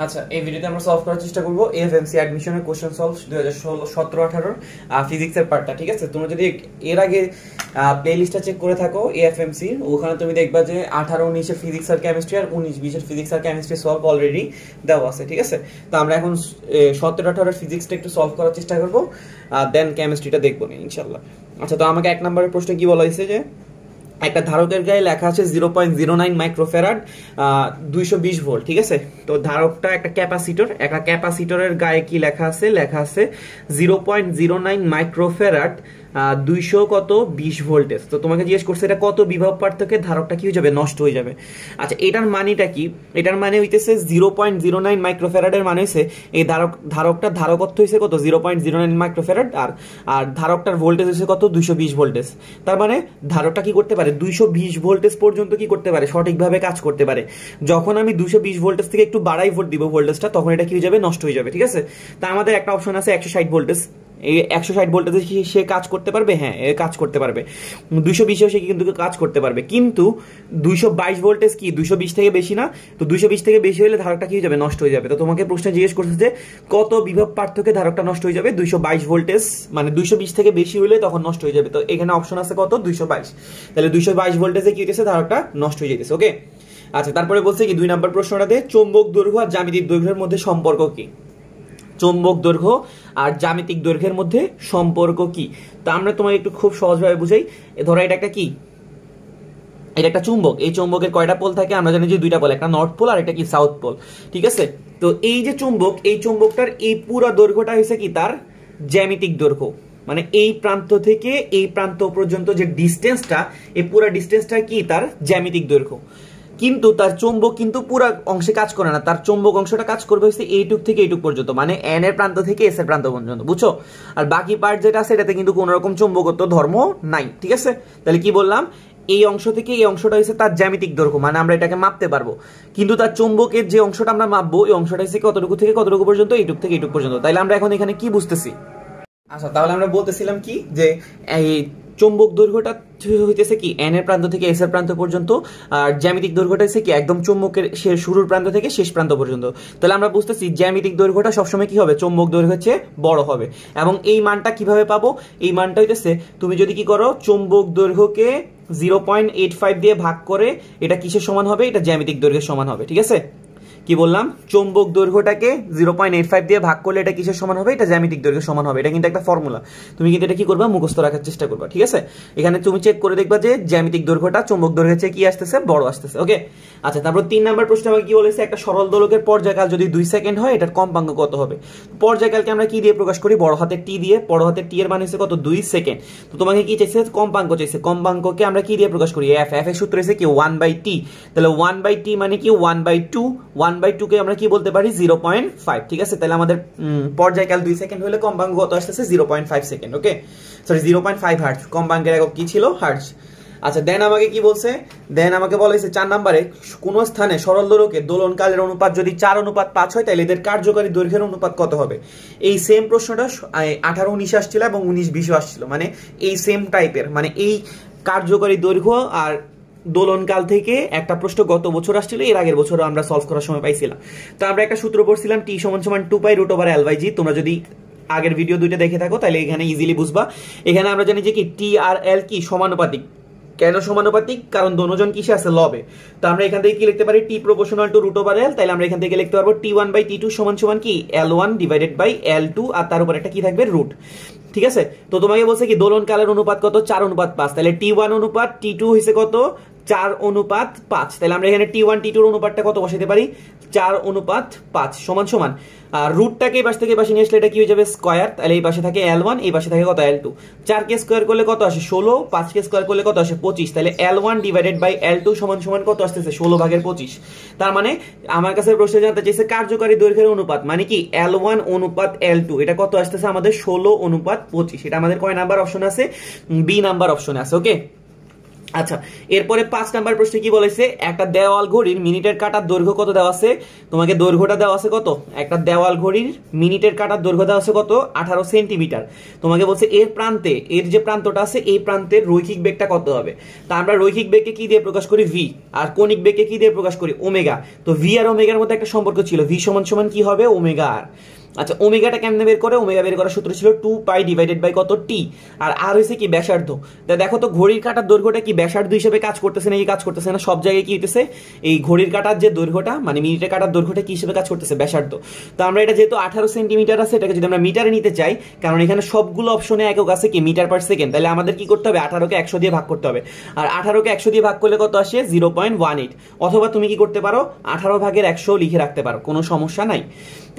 আচ্ছা, এই ভিডিওতে আমরা সলভ করার চেষ্টা করব এএফএমসি অ্যাডমিশনের কোশ্চেন সলভ 2017-18 ফিজিক্সের পার্টটা। ঠিক আছে, তোমরা যদি এর আগে প্লেলিস্টটা চেক করে থাকো এএফএমসি, ওখানে তুমি দেখবা যে 18-19 এর ফিজিক্স আর কেমিস্ট্রি আর 19-20 এর ফিজিক্স আর কেমিস্ট্রি সলভ অলরেডি দেওয়া আছে। ঠিক আছে, তো আমরা এখন 17-18 ফিজিক্সটা একটু সলভ করার চেষ্টা করব, দেন কেমিস্ট্রিটা দেখবো না ইনশাল্লাহ। আচ্ছা, তো আমাকে 1 নম্বরের প্রশ্নে কি বলা হয়েছে যে একটা ধারকের গায়ে লেখা আছে 0.09 মাইক্রোফ্যারাড 220 ভোল্ট। ঠিক আছে, তো ধারকটা একটা ক্যাপাসিটরের গায়ে কি লেখা আছে? লেখা আছে 0.09 মাইক্রোফ্যারাড 220 ভোল্টেজ। তো তোমাকে জিজ্ঞেস করছে এটা কত বিভব পার্থক্যে ধারকটা কি হয়ে যাবে? নষ্ট হয়ে যাবে। আচ্ছা, এটার মানেটা কি? এটার মানে হইতেছে 0.09 মাইক্রোফ্যারাডের মানে হইছে এই ধারকটার ধারকত্ব হইছে কত? 0.09 মাইক্রোফ্যারাড, আর ধারকটার ভোল্টেজ হইছে কত? 220 ভোল্টেজ। তার মানে ধারকটা কি করতে পারে? 220 ভোল্টেজ পর্যন্ত কি করতে পারে? সঠিকভাবে কাজ করতে পারে। যখন আমি 220 ভোল্টেজ থেকে একটু বাড়াই ভোল্ট দিব ভোল্টেজটা, তখন এটা কি হয়ে যাবে? নষ্ট হয়ে যাবে। ঠিক আছে, তা আমাদের একটা অপশন আছে 160 ভোল্টেজ। এই 160 ভোল্টেজে সে কাজ করতে পারবে? হ্যাঁ, কাজ করতে পারবে। 220 সে কিন্তু কাজ করতে পারবে, কিন্তু 222 ভোল্টেজ কি 220 থেকে বেশি না? তো 220 থেকে বেশি হলে ধারকটা কি হয়ে যাবে? নষ্ট হয়ে যাবে। তো তোমাকে প্রশ্ন জিজ্ঞেস করছে যে কত বিভব পার্থক্যে ধারকটা নষ্ট হয়ে যাবে? 222 ভোল্টেজ, মানে 220 থেকে বেশি হলে তখন নষ্ট হয়ে যাবে। তো এখানে অপশন আছে কত? 222। তাহলে 222 ভোল্টেজে কি হইতেছে? ধারকটা নষ্ট হয়ে যেতেছে। ওকে, আচ্ছা, তারপরে বলছে কি 2 নম্বর প্রশ্নটাতে চৌম্বক দৈর্ঘ্য আর জ্যামিতিক দৈর্ঘ্যের মধ্যে সম্পর্ক কি? চৌম্বক দৈর্ঘ্য আর জ্যামিতিক দৈর্ঘ্যের মধ্যে সম্পর্ক কি? তো আমরা তোমাকে একটু খুব সহজভাবে বুঝাই। ধরো এটা একটা কি? এটা একটা চুম্বক। এই চুম্বকের কয়টা পোল থাকে? আমরা জানি যে 2টা পোল, একটা নর্থ পোল আর একটা কি সাউথ পোল। ঠিক আছে, তো এই যে চুম্বক, এই চুম্বকটার এই পুরো দৈর্ঘ্যটা হয়েছে কি তার জ্যামিতিক দৈর্ঘ্য। মানে এই প্রান্ত থেকে এই প্রান্ত পর্যন্ত যে ডিস্টেন্সটা, এই পুরো ডিস্টেন্সটা কি তার জ্যামিতিক দৈর্ঘ্য। কিন্তু তার চৌম্বক কিন্তু পুরো অংশে কাজ করে না, তার চৌম্বক অংশটা কাজ করবে হচ্ছে এইটুক থেকে এইটুক পর্যন্ত, মানে এন এর প্রান্ত থেকে এস এর প্রান্ত পর্যন্ত, বুঝছো? আর বাকি পার্ট যেটা আছে এটাতে কিন্তু কোনো রকম চৌম্বকত্ব ধর্ম নাই। ঠিক আছে, তাহলে কি বললাম? এই অংশ থেকে এই অংশটা হচ্ছে তার জ্যামিতিক দৈর্ঘ্য, মানে আমরা এটাকে মাপতে পারবো। কিন্তু তার চৌম্বকের যে অংশটা আমরা মাপবো, এই অংশটা হচ্ছে কতটুকু থেকে কতটুকু পর্যন্ত? এইটুক থেকে এইটুক পর্যন্ত। তাইলে আমরা এখন এখানে কি বুঝতেছি? আচ্ছা, তাহলে আমরা বলতেছিলাম কি যে এই চৌম্বক দৈর্ঘ্যটা হইতেছে কি এন এর প্রান্ত থেকে এস এর প্রান্ত পর্যন্ত, আর জ্যামিতিক দৈর্ঘ্যটা হচ্ছে কি একদম চৌম্বকের শুরুর প্রান্ত থেকে শেষ প্রান্ত পর্যন্ত। তাহলে আমরা বুঝতেছি জ্যামিতিক দৈর্ঘ্যটা সবসময় কি হবে? চৌম্বক দৈর্ঘ্যের চেয়ে বড় হবে। এবং এই মানটা কিভাবে পাবো? এই মানটা হইতেছে তুমি যদি কি করো, চৌম্বক দৈর্ঘ্যকে 0.85 দিয়ে ভাগ করে এটা কিসের সমান হবে? এটা জ্যামিতিক দৈর্ঘ্যের সমান হবে। ঠিক আছে, কি বললাম? চৌম্বক দৈর্ঘ্যটাকে 0.85 দিয়ে ভাগ করলে এটা কিসের সমান হবে? এটা জ্যামিতিক দৈর্ঘ্যের সমান হবে। এটা কিন্তু একটা ফর্মুলা, তুমি কিন্তু এটা কি করবা? মুখস্থ রাখার চেষ্টা করবা। ঠিক আছে, এখানে তুমি চেক করে দেখবা যে জ্যামিতিক দৈর্ঘ্যটা চৌম্বক দৈর্ঘ্যের চেয়ে কি আসতেছে? বড় আসতেছে। ওকে, আচ্ছা, তারপর 3 নম্বর প্রশ্ন আমাকে কি বলেছে? একটা সরল দোলকের পর্যায়কাল যদি 2 সেকেন্ড হয়, এটার কম্পাঙ্ক কত হবে? পর্যায়কালকে আমরা কি দিয়ে প্রকাশ করি? বড় হাতের টি দিয়ে। বড় হাতের টি এর মান হচ্ছে কত? 2 সেকেন্ড। তো তোমাকে কি চাইছে? কম্পাঙ্ক চাইছে। কম্পাঙ্ককে আমরা কি দিয়ে প্রকাশ করি? এফ। এফ এর সূত্র হচ্ছে কি 1/t। তাহলে 1/t মানে কি 1/2। 1/2 কে আমরা কি বলতে পারি? 0.5। ঠিক আছে, তাহলে আমাদের পর্যায়কাল 2 সেকেন্ড হলে কম্পাঙ্ক কত আসতেছে? 0.5 সেকেন্ড। ওকে, সরি 0.5 হার্টজ। কম্পাঙ্কের একক কি ছিল? হার্টজ। আচ্ছা, দেন আমাকে কি বলছে? দেন আমাকে বলা হয়েছে 4 নম্বরে কোন স্থানে সরল দোলকের দোলনকালের অনুপাত যদি 4:5 হয়, তাহলে এদের কার্যকারী দৈর্ঘ্যের অনুপাত কত হবে? এই সেম প্রশ্নটা 18-19 আসছিল এবং 19-20 আসছিল, মানে এই সেম টাইপের, মানে এই কার্যকারী দৈর্ঘ্য আর দোলনকাল থেকে একটা প্রশ্ন গত বছর আসছিল, এর আগের বছর আমরা সলভ করার সময় পাইছিলাম। তো আমরা একটা সূত্র পড়ছিলাম টি সমান 2π√L/g। তোমরা যদি আগের ভিডিও দুইটা দেখে থাকো তাহলে এখানে ইজিলি বুঝবা। এখানে আমরা জানি যে কি টি আর এল কি সমানুপাতিক। কেন সমানুপাতিক? কারণ দোনোজন কিসে আছে? লবে। তো আমরা এখান থেকে কি লিখতে পারি? টি প্রপোর্শনাল টু √L। তাহলে আমরা এখান থেকে লিখতে পারবো T1/T2 সমান কি L1 ডিভাইডেড বাই L2, আর তার উপর একটা কি থাকবে? রুট। ঠিক আছে, তো তোমাকে বলছে কি দোলনকালের অনুপাত কত? 4:5। তাহলে T1 অনুপাত T2 হইছে কত? 4:5। তাহলে আমরা এখানে T1 T2 এর অনুপাতটা কত বসাইতে পারি? 4:5 সমান আর রুটটাকে এই পাশ থেকে পাশে নিয়ে আসলে এটা কি হয়ে যাবে? স্কয়ার। তাহলে এই পাশে থাকে L1, এই পাশে থাকে কত? L2। 4 কে স্কয়ার করলে কত আসে? 16। 5 কে স্কয়ার করলে কত আসে? 25। তাহলে L1 ডিভাইডেড বাই L2 সমান কত আসতেছে? 16/25। তার মানে আমার কাছে প্রশ্ন জানতে চাইছে কার্যকারী দৈর্ঘ্যের অনুপাত, মানে কি L1 অনুপাত L2, এটা কত আসতেছে আমাদের? 16:25। এটা আমাদের কয় নাম্বার অপশন আছে? বি নাম্বার অপশনে আছে। ওকে, আচ্ছা, এরপরে 5 নাম্বার প্রশ্নে কি বলেছে, একটা দেওয়াল ঘড়ির মিনিটের কাটার দৈর্ঘ্য কত দেওয়া আছে, তোমাকে দৈর্ঘ্যটা দেওয়া আছে কত, একটা দেওয়াল ঘড়ির মিনিটের কাটার দৈর্ঘ্য দেওয়া আছে কত, 18 সেন্টিমিটার। তোমাকে বলছে এর প্রান্তে, এর যে প্রান্তটা আছে এই প্রান্তের রৈখিক বেগটা কত হবে। তা আমরা রৈখিক বেগকে কি দিয়ে প্রকাশ করি, ভি, আর কৌণিক বেগকে কি দিয়ে প্রকাশ করি, ওমেগা। তো ভি আর ওমেগার মধ্যে একটা সম্পর্ক ছিল, ভি সমান সমান কি হবে, ওমেগা আর। আচ্ছা, ওমেগাটা কেমনে বের করে, ওমেগা বের করার সূত্র ছিল 2 পাই ডিভাইডেড বাই কত, টি। আর হইছে কি, ব্যাসার্ধ। তা দেখো তো ঘড়ির কাঁটার দৈর্ঘ্যটা কি ব্যাসার্ধ হিসেবে কাজ করতেছে নাকি কাজ করতেছে না, সব জায়গায় কি হইতেছে, এই ঘড়ির কাঁটার যে দৈর্ঘ্যটা মানে মিনিটের কাঁটার দৈর্ঘ্যটা কি হিসেবে কাজ করতেছে, ব্যাসার্ধ। তো আমরা এটা যেহেতু 18 সেন্টিমিটার আছে, এটাকে যদি আমরা মিটারে নিতে চাই, কারণ এখানে সবগুলো অপশনে একক আছে কি মিটার পার সেকেন্ড, তাহলে আমাদের কি করতে হবে, 18 কে 100 দিয়ে ভাগ করতে হবে। আর 18 কে 100 দিয়ে ভাগ করলে কত আসে, 0.18। অথবা তুমি কি করতে পারো, 18 ভাগের 100 লিখে রাখতে পারো, কোনো সমস্যা নাই।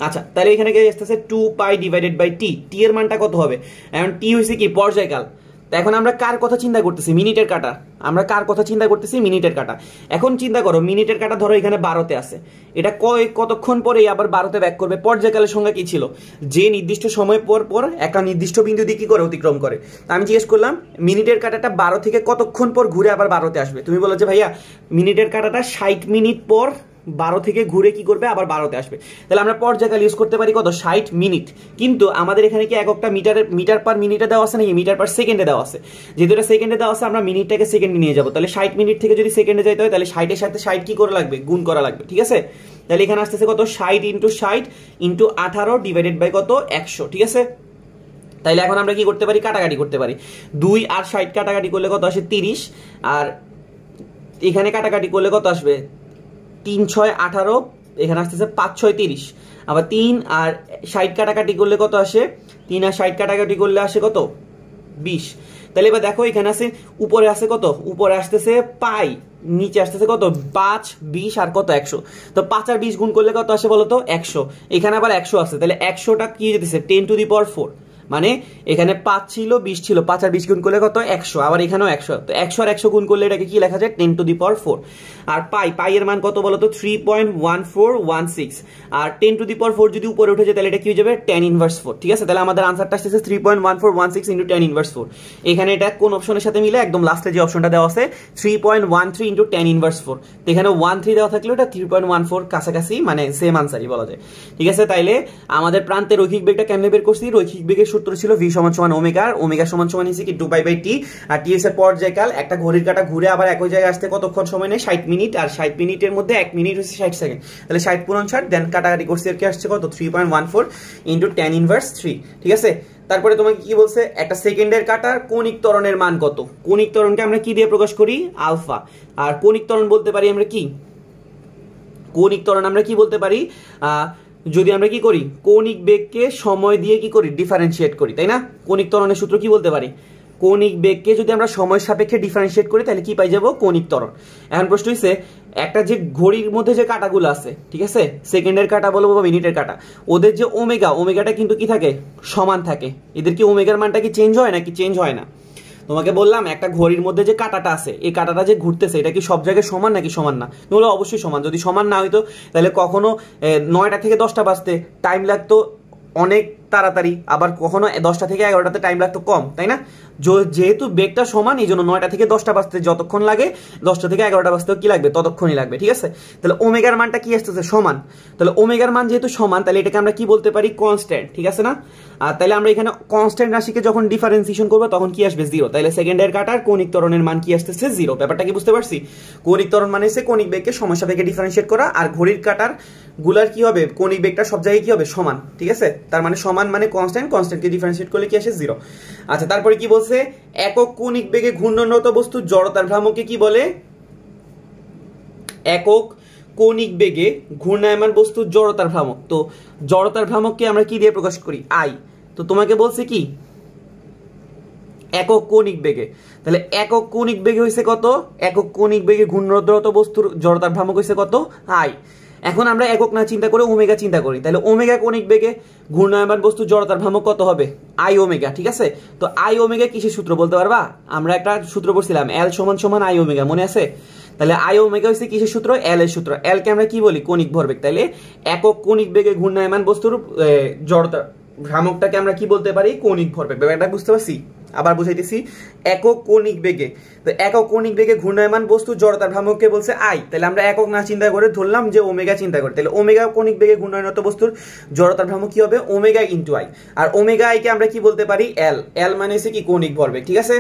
আচ্ছা, তাহলে এখানে কি আসতেছে 2 পাই ডিভাইডেড বাই টি। টি এর মানটা কত হবে, এখন টি হইছে কি পর্যায়কাল। তো এখন আমরা কার কথা চিন্তা করতেছি, মিনিটের কাটা। আমরা কার কথা চিন্তা করতেছি, মিনিটের কাটা। এখন চিন্তা করো, মিনিটের কাটা ধরো এখানে 12তে আছে, এটা কতক্ষণ পরে আবার 12তে ব্যাক করবে। পর্যায়কালের সংজ্ঞা কি ছিল, যে নির্দিষ্ট সময় পর পর একটা নির্দিষ্ট বিন্দু দিয়ে কি করে অতিক্রম করে। তা আমি জিজ্ঞেস করলাম মিনিটের কাটাটা 12 থেকে কতক্ষণ পর ঘুরে আবার 12তে আসবে। তুমি বলো যে ভাইয়া মিনিটের কাটাটা 60 মিনিট পর 12 থেকে ঘুরে কি করবে, আবার 12তে আসবে। তাহলে আমরা পর্যায়কাল ইউজ করতে পারি কত, 60 মিনিট। কিন্তু আমাদের এখানে কি এককটা মিটার পার মিনিটে দেওয়া আছে নাকি মিটার পার সেকেন্ডে দেওয়া আছে। যেহেতু এটা সেকেন্ডে দেওয়া আছে, আমরা মিনিটটাকে সেকেন্ডে নিয়ে যাবো। তাহলে 60 মিনিট থেকে যদি সেকেন্ডে যাইতে হয়, তাহলে 60 এর সাথে 60 কি করা লাগবে, গুণ করা লাগবে। ঠিক আছে, তাহলে এখানে আসতেছে কত, 60 ইন্টু 60 ইন্টু 18 ডিভাইডেড বাই কত, 100। ঠিক আছে, তাইলে এখন আমরা কি করতে পারি, কাটাকাটি করতে পারি। 2 আর 60 কাটাকাটি করলে কত আসে, 30। আর এখানে কাটাকাটি করলে কত আসবে, 3 6 18, এখানে আসতেছে 5 6 30। আবার 3 আর 60 কাটাকাটি করলে কত আসে, 3 আর 60 কাটাকাটি করলে আসে কত, 20। তাহলে এবার দেখো এখানে আছে, উপরে আছে কত, উপরে আসতেছে পাই, নিচে আসতেছে কত, 5 20 আর কত, 100। তো 5 আর 20 গুণ করলে কত আসে বলো তো, 100। এখানে আবার 100 আছে, তাহলে 100টা কি যেতেছে 10 টু দি পাওয়ার 4। মানে এখানে 5 ছিল 20 ছিল, 5 আর 20 গুণ করলে কত, 100। আবার এখানেও 100। তো 100 আর 100 গুণ করলে এটাকে কি লেখা যায়, 10 টু দি পাওয়ার 4। আর পাই এর মান কত বলো তো, 3.1416। আর 10 টু দি পাওয়ার 4 যদি উপরে উঠে যায়, তাহলে এটা কি হয়ে যাবে, tan ইনভার্স 4। ঠিক আছে, তাহলে আমাদের আনসারটা আসছে 3.1416 ইনটু tan ইনভার্স 4। এখানে এটা কোন অপশনের সাথে মিলে, একদম লাস্টে যে অপশনটা দেওয়া আছে 3.13 ইনটু tan ইনভার্স 4। তো এখানে 13 দেওয়া থাকলে এটা 3.14 কাছাকাছি, মানে সেম আনসারই বলা যায়। ঠিক আছে, তাইলে আমাদের প্রান্তের রৈখিক বেগটা কেমনে বের করছি, রৈখিক বেগের সূত্র ছিল ভি সমান সমান ওমেগা, আর ওমেগা সমান সমান হচ্ছে কি 2 পাই বাই টি। আর টি এর পর্যায়কাল, একটা ঘড়ির কাঁটা ঘুরে আবার একই জায়গায় আসতে কতক্ষণ সময় নেয়, 60 মিনিট। আর 60 মিনিটের মধ্যে 1 মিনিট হচ্ছে 60 সেকেন্ড। তাহলে 60 পূরণ 60, দেন কাটাকাটি করছি, এর কি আসছে কত, 3.14 ইনটু tan ইনভার্স 3। ঠিক আছে, তারপরে তোমাকে কি বলছে, একটা সেকেন্ডের কাঁটার কৌণিক ত্বরণের মান কত। কৌণিক ত্বরণকে আমরা কি দিয়ে প্রকাশ করি, আলফা। আর কৌণিক ত্বরণ বলতে পারি আমরা কি, কৌণিক ত্বরণ আমরা কি বলতে পারি, যদি আমরা কি করি, কৌণিক বেগকে সময় দিয়ে কি করি, ডিফারেন্সিয়েট করি, তাই না। কৌণিক ত্বরণের সূত্র কি বলতে পারি, কৌণিক বেগকে যদি আমরা সময় সাপেক্ষে ডিফারেন্সিয়েট করি, তাহলে কি পাই যাব, কৌণিক ত্বরণ। এখন প্রশ্ন হচ্ছে, একটা যে ঘড়ির মধ্যে যে কাঁটাগুলো আছে, ঠিক আছে, সেকেন্ডের কাঁটা বলবো বা মিনিটের কাঁটা, ওদের যে ওমেগাটা কিন্তু কি থাকে, সমান থাকে। এদের কি ওমেগার মানটা কি চেঞ্জ হয় নাকি চেঞ্জ হয় না। তোমাকে বললাম একটা ঘড়ির মধ্যে যে কাঁটাটা আছে, এই কাঁটাটা যে ঘুরতেছে, এটা কি সব জায়গায় সমান নাকি সমান না, বলো অবশ্যই সমান। যদি সমান না হইতো, তাহলে কখনো 9টা থেকে 10টা বাজতে টাইম লাগতো অনেক তাড়াতাড়ি, আবার কখনো 10টা থেকে 11টাতে টাইম লাগতো কম, তাই না। যেহেতু বেগটা সমান, এই জন্য 9টা থেকে 10টা বাজতে যতক্ষণ লাগে, 10টা থেকে 11টা বাজতেও কি লাগবে, ততক্ষণই লাগবে। ঠিক আছে, তাহলে ওমেগার মানটা কি আসতেছে, সমান। তাহলে ওমেগার মান যেহেতু সমান, তাহলে এটাকে আমরা কি বলতে পারি, কনস্ট্যান্ট। ঠিক আছে না। আর তাহলে আমরা এখানে কনস্ট্যান্ট রাশিকে যখন ডিফারেন্সিয়েশন করবো, তখন কি আসবে, 0। তাহলে সেকেন্ডের কাঁটার কৌণিক ত্বরণের মান কি আসতেছে, 0। ব্যাপারটা কি বুঝতে পারছি। কৌণিক ত্বরণ মানে হচ্ছে কৌণিক বেগকে সময় সাপেক্ষে ডিফারেন্সিয়েট করা, আর ঘড়ির কাঁটার গুলার কি হবে, কৌণিক বেগটা সব জায়গায় কি হবে, সমান। ঠিক আছে, তার মানে সমান মানে কনস্ট্যান্টকে ডিফারেন্সিয়েট করলে কি আসে, 0। আচ্ছা, তারপরে কি বলছে, একক কৌণিক বেগে ঘূর্ণনরত বস্তুর জড়তার ভ্রামককে কি বলে, একক কৌণিক বেগে ঘূর্ণায়মান বস্তুর জড়তার ভ্রামক। তো জড়তার ভ্রামককে আমরা কি দিয়ে প্রকাশ করি, আই। তো তোমাকে বলছে কি, একক কৌণিক বেগে, তাহলে একক কৌণিক বেগে হইছে কত, একক কৌণিক বেগে ঘূর্ণনরত বস্তুর জড়তার ভ্রামক হইছে কত, আই। এখন আমরা একক না চিন্তা করে ওমেগা চিন্তা করি, তাহলে ওমেগা কৌণিক বেগে ঘূর্ণায়মান বস্তু জড়তার ভ্রামক কত হবে, আই ওমেগা। ঠিক আছে, তো আই ওমেগা কিসের সূত্র বলতে পারবা, আমরা একটা সূত্র পড়ছিলাম, এল সমান সমান আই ওমেগা, মনে আছে। তাহলে আই ওমেগা হচ্ছে কিসের সূত্র, এল এর সূত্র। এল কে আমরা কি বলি, কৌণিক ভরবেগ। তাহলে একক কৌণিক বেগে ঘূর্ণায়মান বস্তুর জড়তার ভ্রামকটাকে আমরা কি বলতে পারি, কৌণিক ভরবেগ। ব্যাপারটা বুঝতে পারছি। আবার বুঝাইতেছি, একক কৌণিক বেগে। তো একক কৌণিক বেগে ঘূর্ণায়মান বস্তু জড়তার ভ্রামককে বলছে আই, তাহলে আমরা একক না চিন্তা করে ধরলাম যে ওমেগা চিন্তা করি, তাহলে ওমেগা কৌণিক বেগে ঘূর্ণায়নত বস্তুর জড়তার ভ্রামক কি হবে, ওমেগা ইন্টু আই। আর ওমেগা আই কে আমরা কি বলতে পারি, এল। এল মানে হচ্ছে কি কৌণিক ভরবেগ, ঠিক আছে।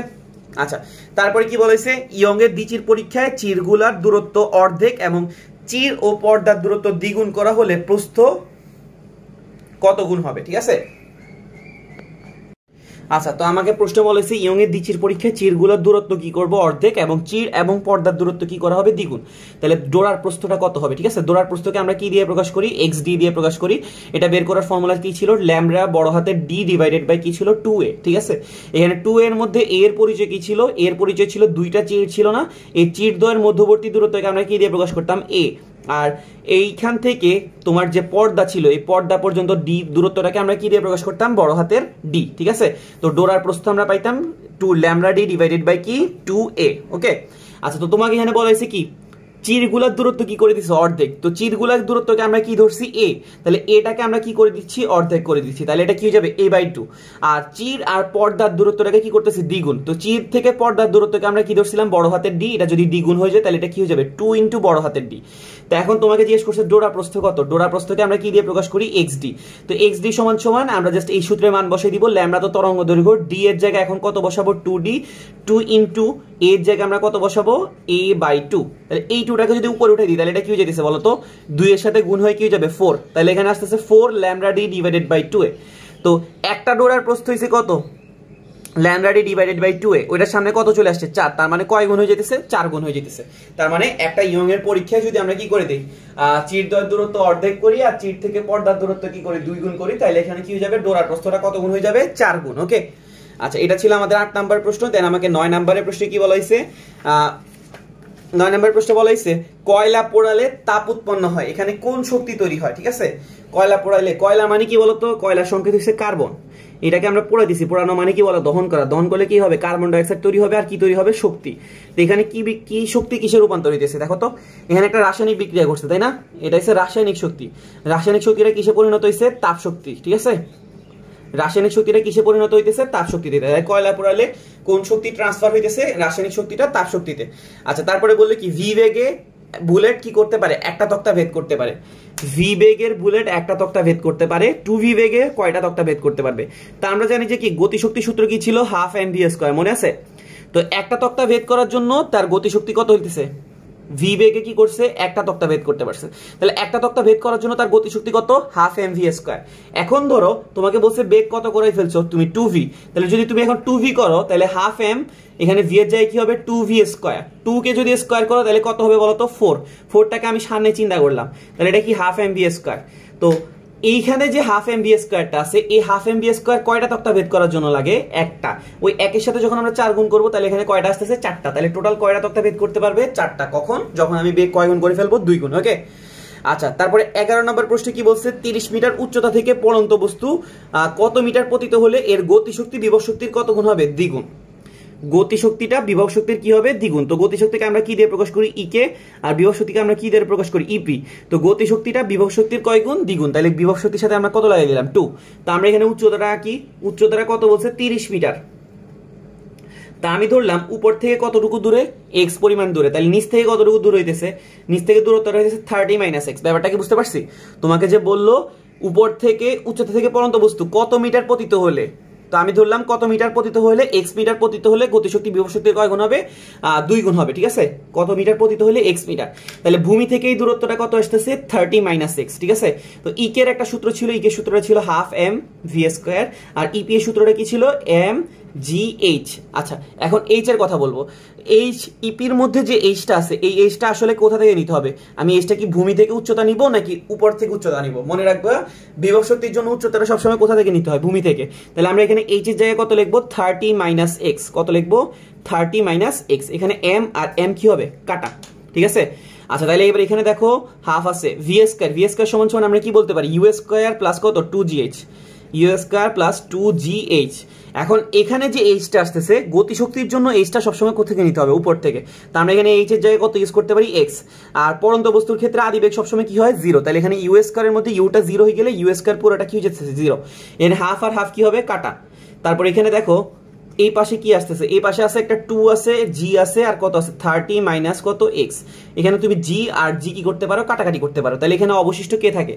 আচ্ছা, তারপরে কি বলেছে, ইয়ং এর দ্বিচির পরীক্ষায় চিরগুলার দূরত্ব অর্ধেক এবং চির ও পর্দার দূরত্ব দ্বিগুণ করা হলে প্রস্থ কত গুণ হবে, ঠিক আছে। আচ্ছা, তো আমাকে প্রশ্ন বলেছে ইয়ং এর দ্বিচির পরীক্ষায় চিরগুলোর দূরত্ব কি করব, অর্ধেক, এবং চির এবং পর্দার দূরত্ব কি করা হবে, দ্বিগুণ। তাহলে ডোরার প্রস্থটা কত হবে, ঠিক আছে। ডোরার প্রস্থকে আমরা কি দিয়ে প্রকাশ করি, এক্স ডি দিয়ে প্রকাশ করি। এটা বের করার ফর্মুলা কি ছিল, ল্যামডা বড় হাতের ডি ডিভাইডেড বাই কি ছিল, 2a, ঠিক আছে। এখানে 2a এর মধ্যে a এর পরিচয় কি ছিল, a এর পরিচয় ছিল দুইটা চির ছিল না, এই চির দ্বয়ের মধ্যবর্তী দূরত্বকে আমরা কি দিয়ে প্রকাশ করতাম, a। আর এইখান থেকে তোমার যে পর্দা ছিল, এই পর্দা পর্যন্ত ডি দূরত্বটাকে আমরা কি দিয়ে প্রকাশ করতাম, বড় হাতের ডি, ঠিক আছে। তো ডোরার প্রস্থ আমরা পাইতাম 2 ল্যামডা ডি ডিভাইডেড বাই কি 2a, ওকে। আচ্ছা, তো তোমাকে এখানে বলা হয়েছে কি, চিরগুলার দূরত্ব কি করে দিচ্ছি, অর্ধেক। তো চিরগুলার দূরত্বকে আমরা কি ধরছি, a, তাহলে এটাকে আমরা কি করে দিচ্ছি, অর্ধেক করে দিচ্ছি, তাহলে এটা কি হয়ে যাবে a/2। আর চির আর পর্দার দূরত্বটাকে কি করতেছি, দ্বিগুণ। তো চির থেকে পর্দার দূরত্বকে আমরা কি ধরছিলাম, বড় হাতের ডি, এটা যদি দ্বিগুণ হয়ে যায় তাহলে এটা কি হয়ে যাবে 2 ইন্টু বড় হাতের ডি। তো এখন তোমাকে জিজ্ঞেস করছে ডোরা প্রস্থ কত, ডোরা প্রস্থকে আমরা কি দিয়ে প্রকাশ করি, xd। তো xd সমান সমান আমরা জাস্ট এই সূত্রের মান বসাই দিব, ল্যামডা তো তরঙ্গ দৈর্ঘ্য, d এর জায়গায় এখন কত বসাবো, 2d, 2 ইন্টু a এর জায়গায় আমরা কত বসাবো, a/2। তাহলে এই 2টাকে যদি উপরে উঠে দিই তাহলে এটা কি হয়ে যেতেছে বলতো, 2 এর সাথে গুণ হয়ে কি হয়ে যাবে 4, তাহলে এখানে আসতেছে 4 lambda D divided by 2a। তো একটা ডোরার প্রস্থ হইছে কত, lambda D divided by 2a, ওইটার সামনে কত চলে আসছে, 4, তার মানে কয় গুণ হয়ে যেতেছে, 4 গুণ হয়ে যেতেছে। তার মানে একটা ইয়ং এর পরীক্ষায় যদি আমরা কি করে দেই, চির দ্বয়ের দূরত্ব অর্ধেক করি আর চির থেকে পর্দার দূরত্ব কি করি, 2 গুণ করি, তাহলে এখানে কি হয়ে যাবে, ডোরার প্রস্থটা কত গুণ হয়ে যাবে, 4 গুণ, ওকে। আচ্ছা, এটা ছিল আমাদের 8 নাম্বার প্রশ্ন। দেন আমাকে 9 নাম্বারের প্রশ্নে কি বলা হয়েছে, 9 নম্বর প্রশ্ন বলা হয়েছে কয়লা পোড়ালে তাপ উৎপন্ন হয়, এখানে কোন শক্তি তৈরি হয়, ঠিক আছে। কয়লা পোড়ালে, কয়লা মানে কি বলতো, কয়লার সংকেত হচ্ছে কার্বন, এটাকে আমরা পোড়া দিছি, পোড়ানো মানে কি বলো, দহন করা। দহন করলে কি হবে, কার্বন ডাই অক্সাইড তৈরি হবে, আর কি তৈরি হবে, শক্তি। তো এখানে কি শক্তি কিসে রূপান্তর হইতেছে, দেখো তো, এখানে একটা রাসায়নিক বিক্রিয়া করছে, তাই না, এটা হচ্ছে রাসায়নিক শক্তি। রাসায়নিক শক্তিটা কিসে পরিণত হয়েছে, তাপ শক্তি, ঠিক আছে। রাসায়নিক শক্তিটা কিসে পরিণত হইতেছে, তাপ শক্তিতে। কয়লা পোড়ালে কোন শক্তি ট্রান্সফার হইতেছে, রাসায়নিক শক্তিটা তাপ শক্তিতে। আচ্ছা, তারপরে বললে কি, ভি বেগে বুলেট কি করতে পারে, একটা তক্তা ভেদ করতে পারে। ভি বেগের বুলেট একটা তক্তা ভেদ করতে পারে, 2v বেগে কয়টা তক্তা ভেদ করতে পারবে। তা আমরা জানি যে কি, গতিশক্তি সূত্র কি ছিল, হাফ mv², মনে আছে। তো একটা তক্তা ভেদ করার জন্য তার গতিশক্তি কত হইতেছে, ভি বেগে কি করছে, একটা তক্তা ভেদ করতে পারছে, তাহলে একটা তক্তা ভেদ করার জন্য তার গতিশক্তি কত, হাফ mv²। এখন ধরো তোমাকে বলছে বেগ কত করে ফেলছো তুমি, 2v, তাহলে যদি তুমি এখন 2v করো তাহলে হাফ m, এখানে v এর জায়গায় কি হবে, 2v², 2 কে যদি স্কয়ার করো তাহলে কত হবে বলো তো, 4, 4টাকে আমি সামনে চিন্তা করলাম, তাহলে এটা কি হাফ mv²। তো এইখানে যে হাফ mv²টা আছে, এই হাফ mv² কয়টা তক্তা ভেদ করার জন্য লাগে, একটা। ওই একের সাথে যখন আমরা 4 গুণ করবো তাহলে এখানে কয়টা আসতেছে, 4টা। তাহলে টোটাল কয়টা তক্তা ভেদ করতে পারবে, 4টা। কখন, যখন আমি বেগ কয় গুণ করে ফেলবো, 2 গুণ, ওকে। আচ্ছা, তারপরে 11 নম্বর প্রশ্নে কি বলছে, 30 মিটার উচ্চতা থেকে পড়ন্ত বস্তু কত মিটার পতিত হলে এর গতিশক্তি বিভব শক্তির কত গুণ হবে, দ্বিগুণ। গতিশক্তিটা বিভব শক্তির কি হবে, দ্বিগুণ। তো গতিশক্তিকে আমরা কি দিয়ে প্রকাশ করি, ইকে, আর বিভব শক্তিকে আমরা কি দিয়ে প্রকাশ করি, ইপি। তো গতিশক্তিটা বিভব শক্তির কয় গুণ, দ্বিগুণ। তাহলে বিভব শক্তির সাথে আমরা কত লাগিয়ে দিলাম, 2। তো আমরা এখানে উচ্চতাটা কি, উচ্চতাটা কত বলছে, 30 মিটার। তা আমি ধরলাম উপর থেকে কতটুকু দূরে, এক্স পরিমাণ দূরে, তাহলে নিচ থেকে কতটুকু দূর হইতেছে, নিচ থেকে দূরত্বটা হইতেছে 30 - x। ব্যাপারটা কি বুঝতে পারছি, তোমাকে যে বললো উপর থেকে, উচ্চতা থেকে পড়ন্ত বস্তু কত মিটার পতিত হলে, তো আমি ধরলাম কত মিটার পতিত হলে, এক্স মিটার পতিত হলে গতিশক্তি বিভব শক্তির কয় গুণ হবে, 2 গুণ হবে, ঠিক আছে। কত মিটার পতিত হলে, এক্স মিটার। তাহলে ভূমি থেকে এই দূরত্বটা কত আসতেছে, 30 - x, ঠিক আছে। তো ইকের একটা সূত্র ছিল, ইকের সূত্রটা ছিল হাফ mv², আর ইপি এর সূত্রটা কি ছিল, mgh। আচ্ছা, এখন এইচ এর কথা বলবো। এইচ, ইপির মধ্যে যে এইচটা আছে, এই এইচটা আসলে কোথা থেকে নিতে হবে, আমি এইচটা কি ভূমি থেকে উচ্চতা নিব নাকি উপর থেকে উচ্চতা নিব। মনে রাখবা, বিভব শক্তির জন্য উচ্চতাটা সবসময় কোথা থেকে নিতে হয়, ভূমি থেকে। তাহলে আমরা এখানে এইচ এর জায়গায় কত লিখবো, 30 - x। কত লিখবো, 30 - x। এখানে m আর m কি হবে, কাটা, ঠিক আছে। আচ্ছা, তাহলে এবার এখানে দেখো হাফ আছে, v² সমান সমান আমরা কি বলতে পারি, u² প্লাস কত, 2gh, u² প্লাস 2gh। এখন এখানে যে এইচটা আসতেছে, গতিশক্তির জন্য এইচটা সবসময় কোথা থেকে নিতে হবে, উপর থেকে। তো আমরা এখানে এইচ এর জায়গায় কত ইউজ করতে পারি, এক্স। আর পড়ন্ত বস্তুর ক্ষেত্রে আদিবেগ সবসময় কি হয়, 0। তাহলে এখানে u² এর মধ্যে ইউটা 0 হয়ে গেলে u² পুরোটা কি হয়ে যাচ্ছে, 0। এর হাফ আর হাফ কি হবে, কাটা। তারপর এখানে দেখো এই পাশে কি আসতেছে, এই পাশে আছে একটা 2 আছে, জি আছে, আর কত আছে 30 মাইনাস কত x। এখানে তুমি জি আর জি কি করতে পারো, কাটাকাটি করতে পারো। তাহলে এখানে অবশিষ্ট কে থাকে,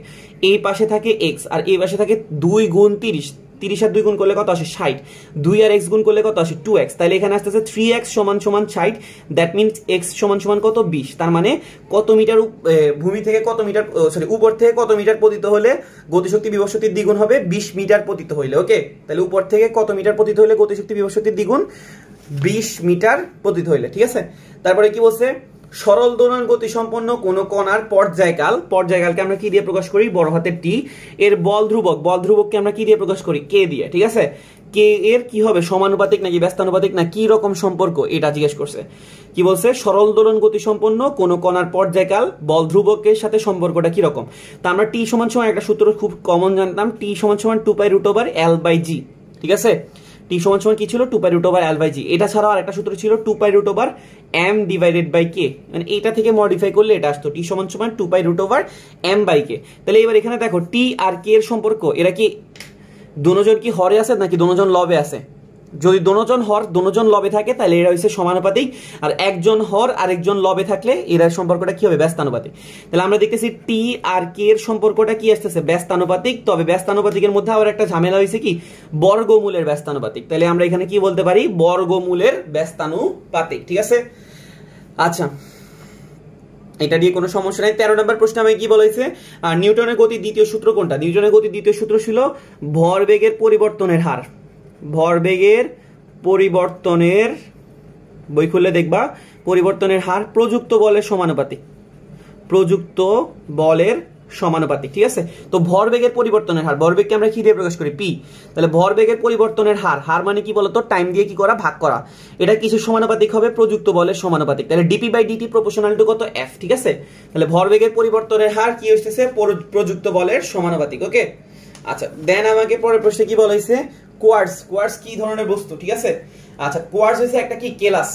এই পাশে থাকে x আর এই পাশে থাকে 2 গুণ 30, 30 আর 2 গুণ করলে কত আসে 60, 2 আর x গুণ করলে কত আসে 2x। তাহলে এখানে আসতেছে 3x সমান সমান 60, দ্যাট মিনস x সমান সমান কত 20। তার মানে কত মিটার ভূমি থেকে কত মিটার, সরি উপর থেকে কত মিটার পতিত হলে গতিশক্তি বিভব শক্তির দ্বিগুণ হবে, 20 মিটার পতিত হইলে। ওকে, তাহলে উপর থেকে কত মিটার পতিত হইলে গতিশক্তি বিভব শক্তির দ্বিগুণ, 20 মিটার পতিত হইলে। ঠিক আছে, তারপরে কি বলছে, সরল দোলন গতি সম্পন্ন কোন কণার পর্যায়কাল, পর্যায়কালকে আমরা কি দিয়ে প্রকাশ করি, বড় হাতের টি। এর বল ধ্রুবক, বল ধ্রুবককে আমরা কি দিয়ে প্রকাশ করি, কে দিয়ে। ঠিক আছে, কে এর কি হবে, সমানুপাতিক নাকি ব্যস্তানুপাতিক না কি রকম সম্পর্ক, এটা জিজ্ঞেস করছে। কি বলছে, সরল দোলন গতি সম্পন্ন কোন কণার পর্যায়কাল বল ধ্রুবকের সাথে সম্পর্কটা কি রকম। তা আমরা টি সমান সমান একটা সূত্র খুব কমন জানতাম, টি সমান সমান 2π√L/g। ঠিক আছে, টি সমান সমান কি ছিল, 2π√L/g। এটা ছাড়াও আরেকটা সূত্র ছিল 2π/m/k, মানে এটা থেকে মডিফাই করলে এটা আসতো টি সমান সমান 2π/m/k। তাহলে এবার এখানে দেখো টি আর কে এর সম্পর্ক, এরা কি দুজন কি হরে আছে নাকি দুজন লবে আছে। যদি দুজন হর দুজন লবে থাকে তাহলে এরা হচ্ছে সমানুপাতিক, আর একজন হর আর একজন লবে থাকলে এরা সম্পর্কটা কি হবে, ব্যস্তানুপাতিক। তাহলে আমরা দেখতেছি টি আর কে এর সম্পর্কটা কি আসতেছে, ব্যস্তানুপাতিক। তবে ব্যস্তানুপাতিকের মধ্যে আবার একটা ঝামেলা হয়েছে কি, বর্গমূলের ব্যস্তানুপাতিক। তাহলে আমরা এখানে কি বলতে পারি, বর্গমূলের ব্যস্তানুপাতিক। ঠিক আছে, আচ্ছা এটা নিয়ে কোনো সমস্যা নাই। 13 নম্বর প্রশ্ন আমাকে কি বলেছে, নিউটনের গতির দ্বিতীয় সূত্র কোনটা। নিউটনের গতির দ্বিতীয় সূত্র ছিল ভরবেগের পরিবর্তনের হার, ভরবেগের পরিবর্তনের, বই খুলে দেখবা, পরিবর্তনের হার প্রযুক্ত বলের সমানুপাতিক, প্রযুক্ত বলের সমানুপাতিক। ঠিক আছে, তো ভরবেগের পরিবর্তনের হার, ভরবেগকে আমরা কি দিয়ে প্রকাশ করি, পি। তাহলে ভরবেগের পরিবর্তনের হার, হার মানে কি বলতো, টাইম দিয়ে কি করা, ভাগ করা। এটা কিসের সমানুপাতিক হবে, প্রযুক্ত বলের সমানুপাতিক। তাহলে ডিপি/ডিটি প্রপোর্শনাল টু কত, এফ। ঠিক আছে, তাহলে ভরবেগের পরিবর্তনের হার কি হইতেছে, প্রযুক্ত বলের সমানুপাতিক। ওকে, আচ্ছা দেন আমাকে পরের প্রশ্নে কি বলা হয়েছে, কোয়ার্টজ। কোয়ার্টজ কি ধরনের বস্তু। ঠিক আছে, আচ্ছা কোয়ার্টজ হইছে একটা কি, কেলাস।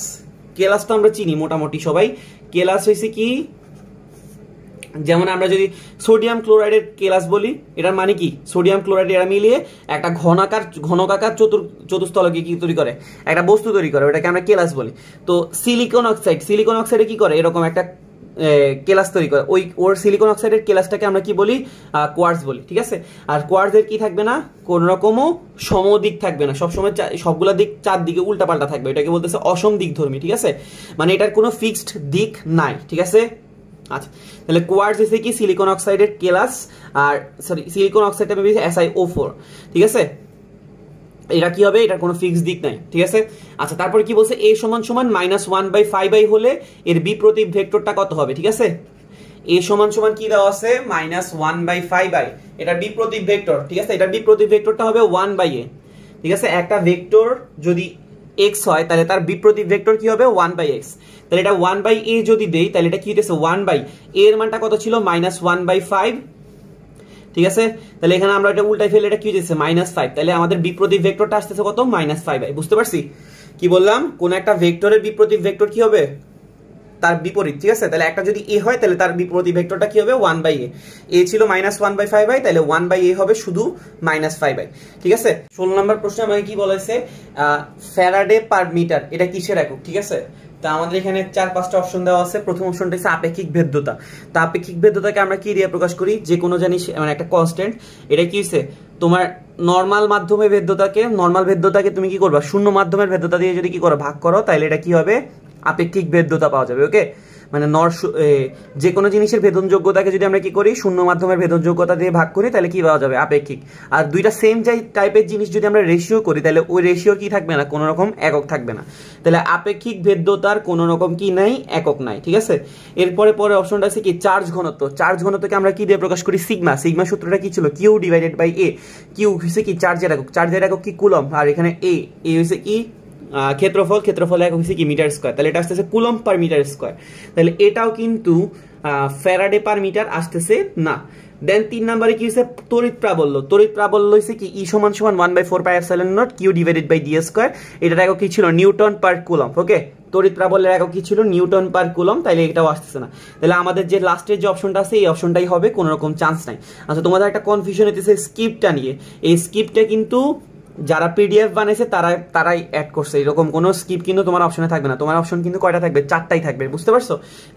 কেলাস তো আমরা চিনি মোটামুটি সবাই। কেলাস হইছে কি, যেমন আমরা যদি সোডিয়াম ক্লোরাইডের কেলাস বলি, এটার মানে কি, সোডিয়াম ক্লোরাইড এরা মিলিয়ে একটা ঘনকাকার চতুস্তলকে কি তৈরি করে, একটা বস্তু তৈরি করে, ওটাকে আমরা কেলাস বলি। তো সিলিকন অক্সাইড, সিলিকন অক্সাইডে কি করে, এরকম একটা কেলাস তৈরি করে, ওর সিলিকন অক্সাইডের কেলাসটাকে আমরা কি বলি, কোয়ার্টজ বলি। ঠিক আছে, আর কোয়ার্টজের কি থাকবে না, কোন রকমও সমদিক থাকবে না, সবসময় সবগুলা দিক চারদিকে উল্টাপাল্টা থাকবে, এটাকে বলতেছে অসম দিকধর্মী। ঠিক আছে, মানে এটার কোনো ফিক্সড দিক নাই। ঠিক আছে, আচ্ছা তাহলে কোয়ার্টজ হচ্ছে কি, সিলিকন অক্সাইডের কেলাস, আর সরি সিলিকন অক্সাইডটা বেরিয়েছে SiO4। ঠিক আছে, এটা কি হবে, এটার কোনো ফিক্সড দিক নাই। ঠিক আছে, আচ্ছা তারপরে কি বলছে, a সমান সমান -1/5 হলে এর বিপ্রতীক ভেক্টরটা কত হবে। ঠিক আছে, a সমান সমান কি দেওয়া আছে, -1/5, এটা বিপ্রতীক ভেক্টর। ঠিক আছে, এটা বিপ্রতীক ভেক্টরটা হবে 1/a। ঠিক আছে, একটা ভেক্টর যদি x হয় তাহলে তার বিপ্রতীক ভেক্টর কি হবে, 1/x। তাহলে এটা 1/a যদি দেই তাহলে এটা কি হইতেছে, 1/a এর মানটা কত ছিল, -1/5। ঠিক আছে, তাহলে এখানে আমরা এটা উল্টাই ফেলে এটা কি হইতেছে, -5। তাহলে আমাদের বিপ্রতীক ভেক্টরটা আসতেছে কত, -5। বুঝতে পারছি কি বললাম, কোন একটা ভেক্টরের বিপ্রতীক ভেক্টর কি হবে, তার বিপরীত। ঠিক আছে, তাহলে একটা যদি a হয় তাহলে তার বিপরীত ভেক্টরটা কি হবে, 1/a। a ছিল -1/5, তাহলে 1/a হবে শুধু -5। ঠিক আছে, 16 নম্বর প্রশ্নে আমাকে কি বলেছে, ফ্যারাডে পার মিটার, এটা কিসের একক। ঠিক আছে, তা আমাদের এখানে 4-5টা অপশন দেওয়া আছে। প্রথম অপশনটা হচ্ছে আপেক্ষিক ভেদ্যতা। তা আপেক্ষিক ভেদ্যতাকে আমরা কি দিয়ে প্রকাশ করি, যে কোনো জিনিস মানে একটা কনস্ট্যান্ট, এটা কি হচ্ছে তোমার নরমাল মাধ্যমের ভেদ্যতাকে, নরমাল ভেদ্যতাকে তুমি কি করবা, শূন্য মাধ্যমের ভেদ্যতা দিয়ে যদি কি করো, ভাগ করো, তাহলে এটা কি হবে, আপেক্ষিক ভেদ্যতা পাওয়া যাবে। ওকে, মানে যে কোনো জিনিসের ভেদনযোগ্যতাকে যদি আমরা কি করি, শূন্য মাধ্যমের ভেদনযোগ্যতা দিয়ে ভাগ করি, তাহলে কি পাওয়া যাবে, আপেক্ষিক। আর দুইটা সেম টাইপের জিনিস যদি আমরা রেশিও করি তাহলে ওই রেশিওর কি থাকবে না, কোনো রকম একক থাকবে না। তাহলে আপেক্ষিক ভেদ্যতার কোনো রকম কি নাই, একক নাই। ঠিক আছে, এরপরে পরে অপশনটা আছে কি, চার্জ ঘনত্ব। চার্জ ঘনত্বকে আমরা কি দিয়ে প্রকাশ করি, সিগমা। সিগমা সূত্রটা কি ছিল, Q/A। কিউ হচ্ছে কি চার্জের একক, চার্জের একক কি কুলম, আর এখানে এ হচ্ছে কি ক্ষেত্রফল, ক্ষেত্রফল একক হচ্ছে কি মিটার স্কয়ার। তাহলে এটা আসতেছে কুলম পার মিটার স্কয়ার। তাহলে এটাও কিন্তু ফ্যারাডে পার মিটার আসতেছে না। দেন 3 নম্বরে কি হচ্ছে, তড়িৎ প্রাবল্য। তড়িৎ প্রাবল্য হচ্ছে কি, E সমান সমান 1/4πε0 Q/d²। এটার একক কি ছিল, নিউটন পার কুলম। ওকে, তড়িৎ প্রাবল্যের একক কি ছিল, নিউটন পার কুলম। তাইলে এটাও আসতেছে না। তাহলে আমাদের যে লাস্টের যে অপশনটা আছে এই অপশনটাই হবে, কোনো রকম চান্স নাই। আচ্ছা তোমাদের একটা কনফিউশন হইতেছে স্কিপটা নিয়ে। এই স্কিপটা কিন্তু যারা পিডিএফ বানাইছে তারাই অ্যাড করছে, এরকম কোনো স্কিপ কিন্তু তোমার অপশনে থাকবে না। তোমার অপশন কিন্তু কয়টা থাকবে? 4টাই থাকবে, বুঝতে পারছো?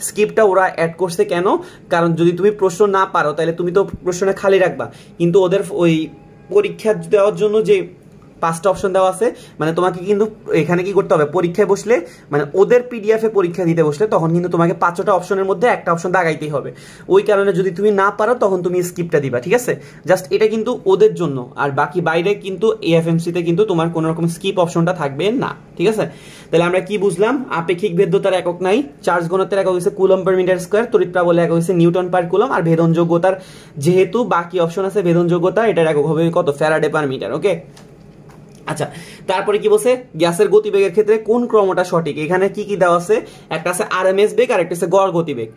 স্কিপটা ওরা অ্যাড করছে কেন? কারণ যদি তুমি প্রশ্ন না পারো তাহলে তুমি তো প্রশ্নটা খালি রাখবা, কিন্তু ওদের ওই পরীক্ষা দেওয়ার জন্য যে 5টা অপশন দেওয়া আছে, মানে তোমাকে কিন্তু এখানে কি করতে হবে, পরীক্ষায় বসলে মানে ওদের পিডিএফে পরীক্ষা দিতে বসলে তখন কিন্তু তোমাকে 5টা অপশনের মধ্যে একটা অপশন দাগাইতেই হবে। ওই কারণে যদি তুমি না পারো তখন তুমি স্কিপটা দিবা, ঠিক আছে? জাস্ট এটা কিন্তু ওদের জন্য, আর বাকি বাইরে কিন্তু এএফএমসিতে কিন্তু তোমার কোনো রকম স্কিপ অপশনটা থাকবে না, ঠিক আছে? তাহলে আমরা কি বুঝলাম? আপেক্ষিক ভেদ্যতার একক নাই, চার্জ ঘনত্বের একক হচ্ছে কুলম পার মিটার স্কয়ার, তড়িৎ প্রাবল্যের একক হচ্ছে নিউটন পার কুলম, আর ভেদনযোগ্যতার যেহেতু বাকি অপশন আছে ভেদনযোগ্যতা, এটার একক হবে কত? Faraday per metre. ওকে, আচ্ছা, তারপরে কি বলছে? গ্যাসের গতিবেগের ক্ষেত্রে কোন ক্রমটা সঠিক? এখানে কি কি দেওয়া আছে? একটা আছে আরএমএস বেগ আর একটা আছে গড় গতিবেগ।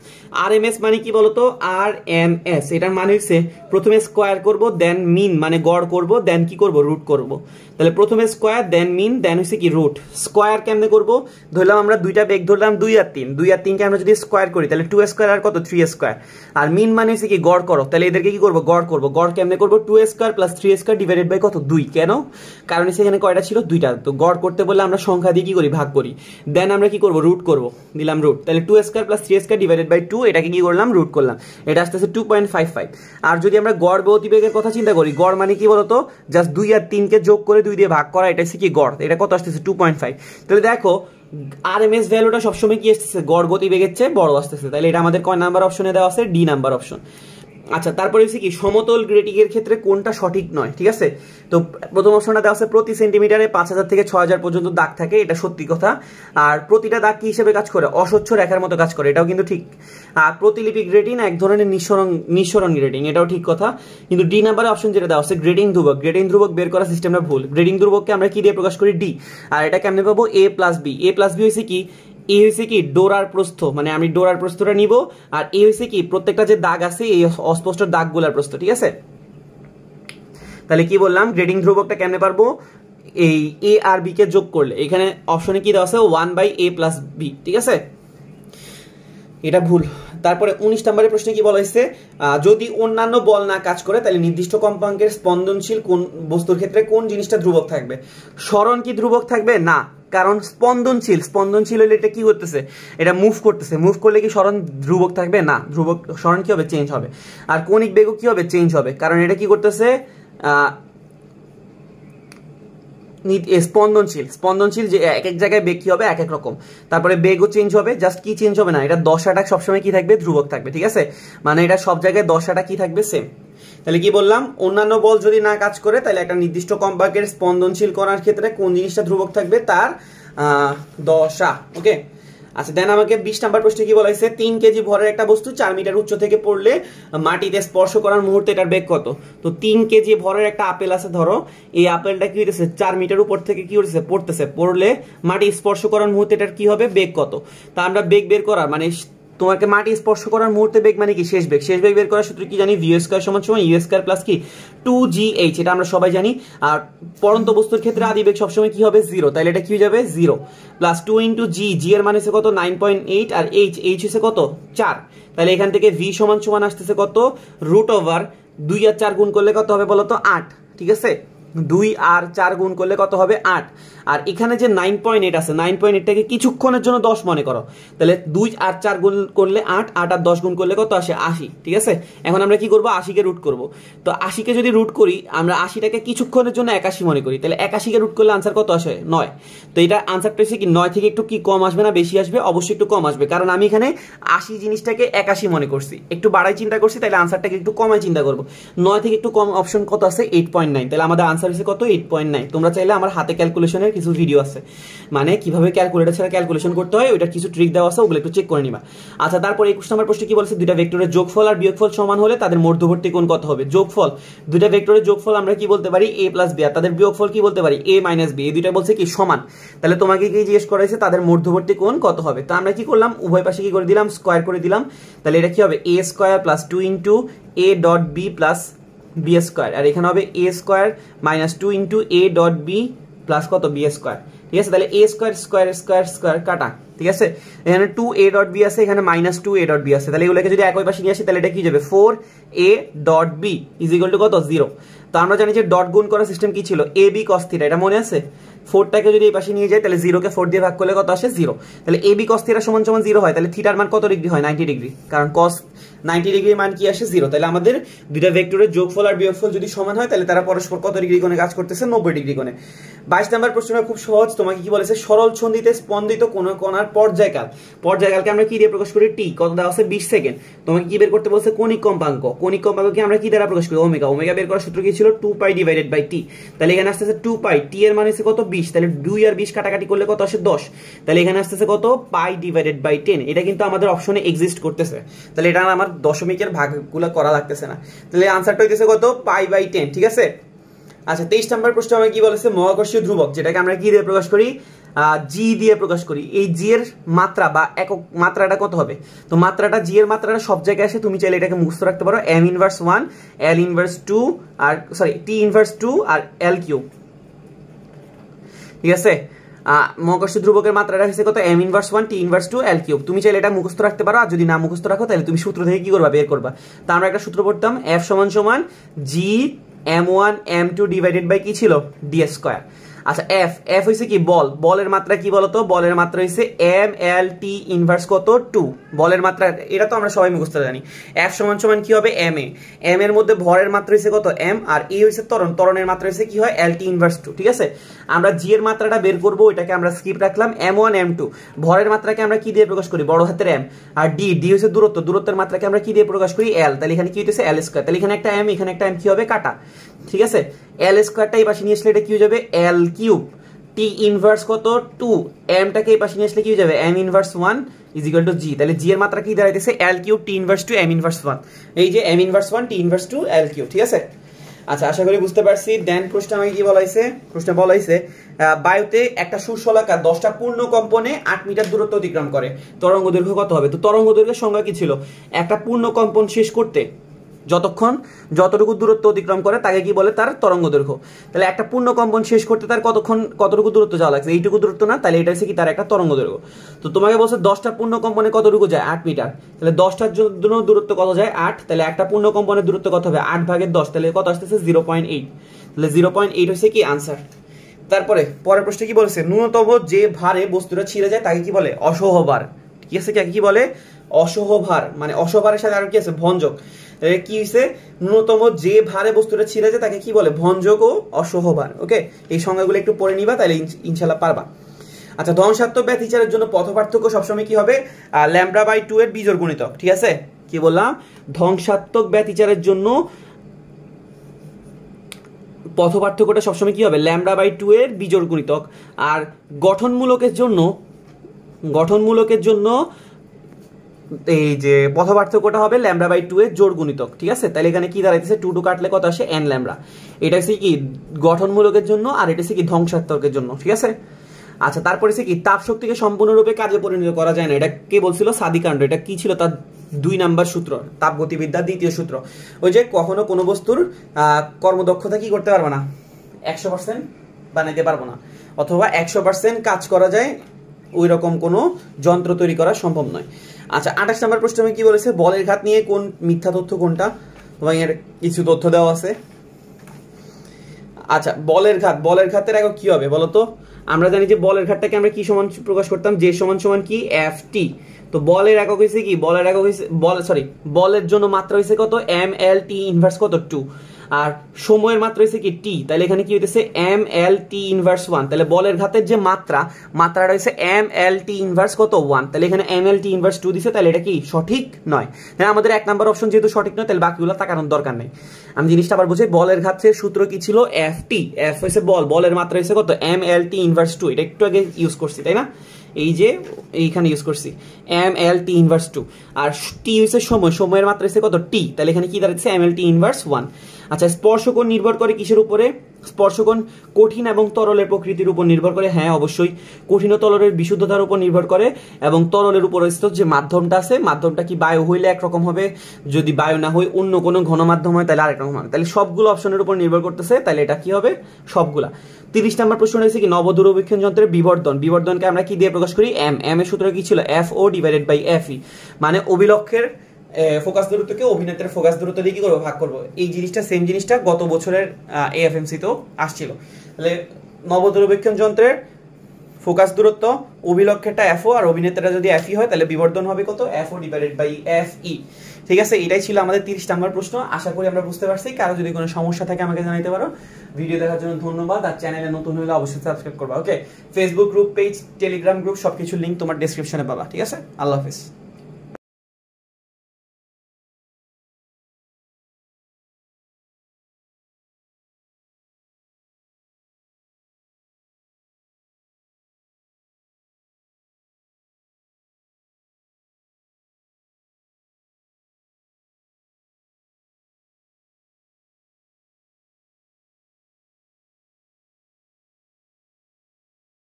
আরএমএস মানে কি বলতো? আরএমএস এটার মানে হচ্ছে প্রথমে স্কয়ার করব, দেন মিন মানে গড় করব, দেন কি করব? রুট করব। তাহলে প্রথমে স্কয়ার, দেন মিন, দেন হচ্ছে কি রুট। স্কয়ার কেমনে করব? ধরলাম আমরা দুইটা বেগ ধরলাম 2 আর 3, 2 আর 3 কে আমরা যদি স্কয়ার করি তাহলে 2 স্কয়ার আর কত? 3 স্কয়ার। আর মিন মানে হচ্ছে কি গড় করো, তাহলে এদেরকে কি করব? গড় করব। গড় কেমনে করব? 2 square plus 3 square divided by কত? 2। কেন? কারণ সেখানে কয়টা ছিল? 2টা। তো গড় করতে বললে আমরা সংখ্যা দিয়ে কি করি? ভাগ করি। দেন আমরা কি করব? রুট করব। দিলাম রুট। তাহলে 2 square plus 3 square divided by 2, এটাকে কি করলাম? রুট করলাম। এটা আসতেছে 2.55। আর যদি আমরা গড় গতিবেগের কথা চিন্তা করি, গড় মানে কি বলতো? জাস্ট 2 আর 3 কে যোগ করে 2 দিয়ে ভাগ করা, এটা হচ্ছে কি গড়। এটা কত আসতেছে? 2.5। তাহলে দেখো আরএমএস ভ্যালুটা সবসময় কি আসতেছে? গড় গতিবেগের চেয়ে বড় আসতেছে। তাহলে এটা আমাদের কয় নাম্বার অপশনে দেওয়া আছে? D number option. আচ্ছা, তারপরে হচ্ছে কি সমতল গ্রেটিংয়ের ক্ষেত্রে কোনটা সঠিক নয়, ঠিক আছে? তো প্রথম অপশনটা দেওয়া আছে প্রতি সেন্টিমিটারে 5000 থেকে 6000 পর্যন্ত দাগ থাকে, এটা সত্যি কথা। আর প্রতিটা দাগ কি হিসেবে কাজ করে? অস্বচ্ছ রেখার মতো কাজ করে, এটাও কিন্তু ঠিক। আর প্রতিলিপি গ্রেডিং এক ধরনের নিঃসরণ গ্রেডিং, এটাও ঠিক কথা। কিন্তু ডি নাম্বার অপশন যেটা দেওয়া আছে গ্রেডিং ধ্রুবক, গ্রেডিং ধ্রুবক বের করার সিস্টেমটা ভুল। গ্রেডিং ধ্রুবককে আমরা কি দিয়ে প্রকাশ করি? ডি। আর এটা কেমনে পাবো? এ প্লাস বি। এ প্লাস বি হয়েছে কি? এ হয়েছে কি ডোরার প্রস্থ, মানে আমি ডোরার প্রস্থটা নিব, আর এ হয়েছে কি প্রত্যেকটা যে দাগ আছে এই অস্পষ্ট দাগগুলার প্রস্থ, ঠিক আছে? তাহলে কি বললাম? গ্রেডিং ধ্রুবকটা কেমনে পারবো? এই এ আর বি কে যোগ করলে। এখানে অপশনে কি দেওয়া আছে? 1/a প্লাস বি, ঠিক আছে? এটা ভুল। তারপরে 19 নম্বরের প্রশ্নে কি বলা হয়েছে? যদি অন্যান্য বল না কাজ করে তাহলে নির্দিষ্ট কম্পাঙ্কের স্পন্দনশীল কোন বস্তুর ক্ষেত্রে কোন জিনিসটা ধ্রুবক থাকবে? সরণ কি ধ্রুবক থাকবে? না, কারণ স্পন্দনশীল হলে এটা কি করতেছে? এটা মুভ করতেছে। মুভ করলে কি সরণ ধ্রুবক থাকবে? না, সরণ কি হবে? চেঞ্জ হবে। আর কৌণিক বেগও কি হবে? চেঞ্জ হবে, কারণ এটা কি করতেছে? স্পন্দনশীল যে এক এক জায়গায় বেগ কি হবে? এক এক রকম। তারপরে বেগও চেঞ্জ হবে, জাস্ট কি চেঞ্জ হবে না, এটা দশাটা সবসময় কি থাকবে? ধ্রুবক থাকবে, ঠিক আছে? মানে এটা সব জায়গায় দশাটা কি থাকবে? সেম। তাহলে কি বললাম? অন্যান্য বল যদি না কাজ করে তাহলে একটা নির্দিষ্ট কম্পাঙ্কের স্পন্দনশীল করার ক্ষেত্রে কোন জিনিসটা ধ্রুবক থাকবে? তার দশা। ওকে, আচ্ছা, দেন আমাকে 20 নাম্বার প্রশ্নে কি বলা হয়েছে? 3 কেজি ভরের একটা বস্তু 4 মিটার উচ্চ থেকে পড়লে মাটিতে স্পর্শ করার মুহূর্তে এটার বেগ কত? তো 3 কেজি ভরের একটা আপেল আছে, ধরো এই আপেলটা কি হইতেছে? 4 মিটার উপর থেকে কি হইতেছে? পড়লে মাটি স্পর্শ করার মুহূর্তে এটার কি হবে? বেগ কত? তা আমরা বেগ বের করার মানে তোমাকে মাটি স্পর্শ করার মুহূর্তে বেগ মানে কি? শেষ বেগ। শেষ বেগ বের করার সূত্র কি জানি? ভি স্কয়ার সমান ইউ স্কয়ার প্লাস কি 2gh, এটা আমরা সবাই জানি। আর পড়ন্ত বস্তুর ক্ষেত্রে আদি বেগ সবসময় কি হবে? 0। তাহলে এটা কি হয়ে যাবে? 0 প্লাস 2 ইন্টু জি। জি এর মানে হচ্ছে কত? 9.8। আর এইচ হচ্ছে কত? 4। তাহলে এখান থেকে ভি সমান আসতেছে কত? রুট ওভার 2 আর 4 গুণ করলে কত হবে বলতো? 8, ঠিক আছে? 2 আর 4 গুণ করলে কত হবে? 8। আর এখানে যে 9.8 আছে, 9.8টাকে কিছুক্ষণের জন্য 10 মনে করো। তাহলে 2 আর 4 গুণ করলে 8, 8 আর 10 গুণ করলে কত আসে? 80, ঠিক আছে? এখন আমরা কি করব? 80 কে রুট করব। তো 80 কে যদি রুট করি, আমরা 80টাকে কিছুক্ষণের জন্য 81 মনে করি, তাহলে 81 কে রুট করলে আনসার কত আসে? 9। তো এটা আনসারটা হচ্ছে কি 9 থেকে একটু কি কম আসবে না বেশি আসবে? অবশ্যই একটু কম আসবে, কারণ আমি এখানে 80 জিনিসটাকে 81 মনে করছি, একটু বাড়াই চিন্তা করছি, তাহলে আনসারটাকে একটু কমাই চিন্তা করব। 9 থেকে একটু কম অপশন কত আছে? 8.9। তাহলে আমাদের আনসার হচ্ছে কত? 8.9। তোমরা চাইলে আমার হাতে ক্যালকুলেশনের কিছু ভিডিও আছে, মানে কিভাবে ক্যালকুলেটর ছাড়া ক্যালকুলেশন করতে হয়, ওইটার কিছু ট্রিক দেওয়া আছে, ওগুলো একটু চেক করে নিবা। আচ্ছা, তারপর 21 নম্বর প্রশ্নে কি বলছে? দুইটা ভেক্টরের যোগফল আর বিয়োগফল সমান হলে তাদের মধ্যবর্তী কোণ কত হবে? যোগফল, দুইটা ভেক্টরের যোগফল আমরা কি বলতে পারি? a plus B. আর তাদের বিয়োগফল কি বলতে পারি? a minus B. এই দুইটা বলছে কি সমান। তাহলে তোমাকে কি জিজ্ঞেস করা হয়েছে? তাদের মধ্যবর্তী কোণ কত হবে? তো আমরা কি করলাম? উভয় পাশে কি করে দিলাম? স্কয়ার করে দিলাম। তাহলে এটা কি হবে? a square plus 2 into a dot B plus B square. আর এখানে হবে a square minus 2 into a dot B plus কত? বি স্কয়ার, ঠিক আছে? তাহলে a square square square square কাটা, ঠিক আছে, এখানে 2a ডট বি আছে, এখানে -2a ডট বি আছে, তাহলে এগুলোকে যদি একই পাশে নিয়ে আসি তাহলে এটা কি যাবে 4a dot B is equal to কত 0। তো আমরা জানি যে ডট গুণ করার সিস্টেম কি ছিল ab cos θ, এটা মনে আছে? 4টাকে যদি এই পাশে নিয়ে যায় তাহলে 0 কে 4 দিয়ে ভাগ করলে কত আসে 0, তাহলে ab cos θ সমান সমান 0 হয়, তাহলে থিটার মান কত ডিগ্রি হয় 90 ডিগ্রি, কারণ cos 90 ডিগ্রির মান কি আসে 0। তাহলে আমাদের দুইটা ভেক্টরের যোগফল আর বিয়োগফল যদি সমান হয় তাহলে তারা পরস্পর কত ডিগ্রি কোণে কাজ করতেছে 90 ডিগ্রি কোণে। 22 নম্বর প্রশ্নটা খুব সহজ, তোমাকে কি বলেছে সরল ছন্দিতে স্পন্দিত কোন কণার পর্যায়কাল, পর্যায়কালকে আমরা কি দিয়ে প্রকাশ করি t, কত দেওয়া আছে 20 সেকেন্ড। তোমাকে কি বের করতে বলছে কণিক কম্পাঙ্ক, কণিক কম্পাঙ্ককে আমরা কি দ্বারা প্রকাশ করি ওমেগা, ওমেগা বের করার সূত্র কি ছিল 2π ডিভাইডেড বাই t, তাহলে এখানে আসতেছে 2π, t এর মান হচ্ছে কত 20, তাহলে 2 আর 20 কাটাকাটি করলে কত আসে 10, তাহলে এখানে আসতেছে কত π ডিভাইডেড বাই 10, এটা কিন্তু আমাদের অপশনে এক্সিস্ট করতেছে, তাহলে এটা আমার দশমিকের ভাগগুলো করা লাগতেছে না, তাহলে আনসারটা হইতেছে কত π/10, ঠিক আছে। আচ্ছা 23 নম্বর প্রশ্ন আমাকে কি বলেছে মহাকর্ষীয় ধ্রুবক, যেটাকে আমরা কি দিয়ে প্রকাশ করি জি দিয়ে প্রকাশ করি, এই জি এর মাত্রা বা একক মাত্রাটা কত হবে? তো মাত্রাটা জি এর মাত্রাটা সব জায়গায় আসে, তুমি চাইলে এটাকে মুখস্থ রাখতে পারো m ইনভার্স 1 l ইনভার্স 2 আর সরি t ইনভার্স 2 আর l কিউব, ঠিক আছে। মহাকর্ষীয় ধ্রুবকের মাত্রাটা হচ্ছে কত m inverse 1 t inverse 2 l cube, তুমি চাইলে এটা মুখস্থ রাখতে পারো, আর যদি না মুখস্থ রাখো তাহলে তুমি সূত্র থেকে কি করবা বের করবা। তো আমরা একটা সূত্র পড়তাম f সমান সমান g m1 m2 divided by কি ছিল d স্কয়ার। আচ্ছা f f হইছে কি বল, বলের মাত্রা কি বলতো, বলের মাত্রা হইছে m l t ইনভার্স কত 2, বলের মাত্রা এটা তো আমরা সবাই মুখস্থ জানি। f সমান সমান কি হবে m a, m এর মধ্যে ভরের মাত্রা হইছে কত m, আর a হইছে ত্বরণ, ত্বরণের মাত্রা হইছে কি হয় l t ইনভার্স 2, ঠিক আছে। আমরা g এর মাত্রাটা বের করব, এটাকে আমরা স্কিপ রাখলাম m1 m2, ভরের মাত্রাকে আমরা কি দিয়ে প্রকাশ করি বড় হাতের m, আর d d হইছে দূরত্ব, দূরত্বের মাত্রাকে আমরা কি দিয়ে প্রকাশ করি l, তাহলে এখানে কি হইতেছে l স্কয়ার, তাহলে এখানে একটা m এখানে একটা m কি হবে কাটা, ঠিক আছে। l স্কয়ারটা এই পাশে নিয়ে আসলে এটা কি হয়ে যাবে l কিউব, t ইনভার্স কত 2, m টাকে এই পাশে নিয়ে আসলে কি হয়ে যাবে m inverse 1 is equal two g, তাহলে g এর মাত্রা কি দাঁড়াইতেছে l cube t inverse 2 m inverse 1, এই যে m inverse 1 t inverse 2 l cube, ঠিক আছে। আচ্ছা আশা করি বুঝতে পারছি। দেন প্রশ্ন আমাকে কি বলা হয়েছে, প্রশ্ন বলা হয়েছে বায়ুতে একটা সুশলাকা 10টা পূর্ণ কম্পনে 8 মিটার দূরত্ব অতিক্রম করে, তরঙ্গ দৈর্ঘ্য কত হবে? তো তরঙ্গ দৈর্ঘ্যের সংজ্ঞা কি ছিল, একটা পূর্ণ কম্পন শেষ করতে যতক্ষণ যতটুকু দূরত্ব অতিক্রম করে তাকে কি বলে তার তরঙ্গ দৈর্ঘ্য, তাহলে একটা পূর্ণ কম্পন শেষ করতে তার কতটুকু দূরত্ব যাওয়া লাগছে, এইটুকু দূরত্ব না, তাহলে এটা হচ্ছে কি তার একটা তরঙ্গ দৈর্ঘ্য। তো তোমাকে বলছে 10টা পূর্ণ কম্পনে কতটুকু যায় 8 মিটার, তাহলে 10টার জন্য দূরত্ব কত যায় 8, তাহলে একটা পূর্ণ কম্পনের দূরত্ব কত হবে 8 ভাগের 10, তাহলে কত আসতেছে 0.8, তাহলে 0.8 হচ্ছে কি আনসার। তারপরে পরের প্রশ্নে কি বলেছে ন্যূনতম যে ভারে বস্তুটা ছিঁড়ে যায় তাকে কি বলে অসহভার, ঠিক আছে, কি বলে অসহভার, মানে অসহভারের সাথে আর কি আছে ভঞ্জক, কি হইছে ন্যূনতম যে ভারে বস্তুটা ছিঁড়ে যায় তাকে কি বলে ভঞ্জক ও অসহভার। ওকে, এই সংজ্ঞাগুলো একটু পড়ে নিবা তাহলে ইনশাআল্লাহ পারবা। আচ্ছা ধ্বংসাত্মক ব্যতিচারের জন্য পথ পার্থক্য সবসময় কি হবে λ/2 এর বিজোড় গুণিতক, ঠিক আছে। কি বললাম, ধ্বংসাত্মক ব্যতিচারের জন্য পথ পার্থক্যটা সবসময় কি হবে λ/2 এর বিজোড় গুণিতক, আর গঠনমূলকের জন্য এই যে পথ পার্থক্যটা হবে λ/2 এর জোড় গুণিতক, ঠিক আছে। তাহলে এখানে কি দাঁড়াইতেছে 2 কাটলে কত আসে n λ, এটা হচ্ছে কি গঠনমূলকের জন্য আর এটা হচ্ছে কি ধ্বংসাত্মকের জন্য, ঠিক আছে। আচ্ছা তারপরে হচ্ছে কি তাপ শক্তিকে সম্পূর্ণরূপে কাজে পরিণত করা যায় না, এটা কে বলছিল সাদিকান্ড, এটা কি ছিল তার 2 নাম্বার সূত্র, তাপগতিবিদ্যার দ্বিতীয় সূত্র, ওই যে কখনো কোনো বস্তুর কর্মদক্ষতা কি করতে পারবো না 100% বানাইতে পারবো না, অথবা 100% কাজ করা যায় ওই রকম কোনো যন্ত্র তৈরি করা সম্ভব নয়। আচ্ছা 28 নম্বর প্রশ্নে কি বলেছে বলের ঘাত নিয়ে কোন মিথ্যা তথ্য কোনটা, তোমার এর কিছু তথ্য দেওয়া আছে। আচ্ছা বলের ঘাতের একক কি হবে বলো তো, আমরা জানি যে বলের ঘাতটাকে আমরা কি সমান প্রকাশ করতাম, যে সমান সমান কি ft, তো বলের একক হইছে কি বলের একক হইছে বলের জন্য মাত্রা হইছে কত ml t ইনভার্স কত 2, আর সময়ের মাত্রা হইছে কি t, তাহলে এখানে কি হইতেছে ml t ইনভার্স 1, তাহলে বলের ঘাতের যে মাত্রাটা হইছে ml t ইনভার্স কত 1, তাহলে এখানে ml t ইনভার্স 2 দিছে, তাহলে এটা কি সঠিক নয়। তাহলে আমাদের এক নাম্বার অপশন যেহেতু সঠিক নয় তাহলে বাকিগুলো তাকানোর দরকার নেই। আমি জিনিসটা আবার বুঝি, বলের ঘাতের সূত্র কি ছিল ft, f হইছে বলের মাত্রা হইছে কত ml t ইনভার্স 2, এটা একটু আগে ইউজ করছি তাই না, এই যে এইখানে ইউজ করছি ml t ইনভার্স 2, আর t হইছে সময়ের মাত্রা হইছে কত t, তাহলে এখানে কি দাঁড়াচ্ছে ml t ইনভার্স 1। আচ্ছা স্পর্শক নির্ভর করে কিসের উপরে, স্পর্শকণ কঠিন এবং তরলের প্রকৃতির উপর নির্ভর করে, হ্যাঁ অবশ্যই কঠিন ও তরলের বিশুদ্ধতার উপর নির্ভর করে, এবং তরলের উপর যে মাধ্যমটা আছে, মাধ্যমটা কি বায়ু হইলে একরকম হবে, যদি বায়ু না হয় অন্য কোনো ঘন মাধ্যম হয় তাহলে আরেক রকম হবে। তাহলে সবগুলো অপশনের উপর নির্ভর করতেছে, তাহলে এটা কি হবে, সবগুলা। 30 নম্বর প্রশ্ন রয়েছে কি নবদূরবীক্ষণ যন্ত্রের বিবর্ধন, বিবর্ধনকে আমরা কি দিয়ে প্রকাশ করি, এম, এম এর সূত্র কি ছিল, F O divided by F E, মানে অভিলক্ষের ফোকাস দূরত্বকে অভিনেত্রের ফোকাস দূরত্ব দিয়ে কি করবো, ভাগ করবো। এই জিনিসটা সেম জিনিসটা গত বছরের এএফএমসি তেও আসছিল। তাহলে নবদূরবীক্ষণ যন্ত্রের ফোকাস দূরত্ব, অভিলক্ষেরটা এফও আর অভিনেত্রটা যদি এফই হয় তাহলে বিবর্ধন হবে কত, এফও ডিভাইডেড বাই এফ ই। ঠিক আছে, এটাই ছিল আমাদের 30 নম্বর প্রশ্ন। আশা করি আমরা বুঝতে পারছি। কারো যদি কোনো সমস্যা থাকে আমাকে জানাতে পারো। ভিডিও দেখার জন্য ধন্যবাদ। আর চ্যানেলে নতুন হলে অবশ্যই সাবস্ক্রাইব করবা। Okay, Facebook group page, Telegram group সবকিছু লিংক তোমার ডেসক্রিপশনে পাবা। ঠিক আছে, আল্লাহ হাফেজ।